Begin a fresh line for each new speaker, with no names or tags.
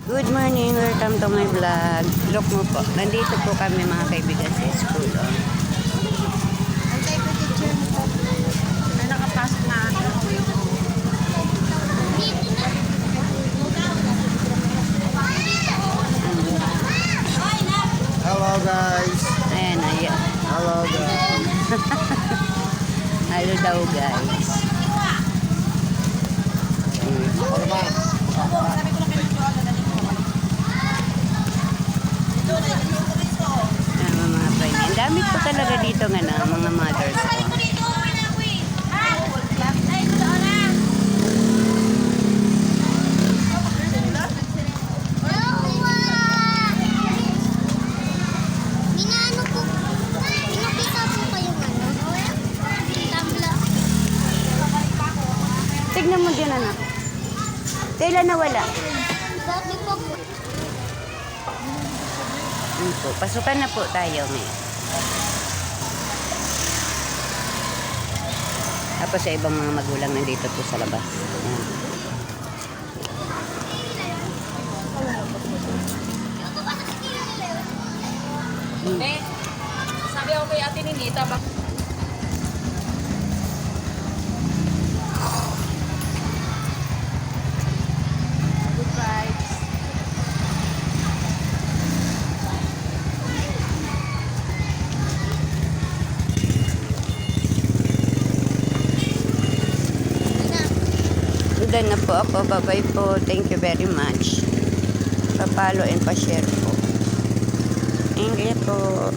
Good morning, welcome to my vlog. Look mo po, nandito po kami mga kaibigan sa school. Oh.
Antay ko teacher mo po. Na nakapasok na ako.
Hello guys.
Ayan, ayan.
Hello guys.
Hello daw guys.
Ako naman.
Ayan, mga friend. Ang dami po talaga dito nga na, mga mothers. Oh.
Inaano po, pinakita po kayong tabla.
Tignan mo din anak. Kailan nawala?
Dati po po.
Ano po, pasukan na po tayo ngayon. Tapos sa ibang mga magulang nandito po sa labas. Ayan.
Sabi ako kay Ate Ninita, good vibes.
Done na po ako. Bye-bye po. Thank you very much. Pa-follow and pa-share po. Thank you po.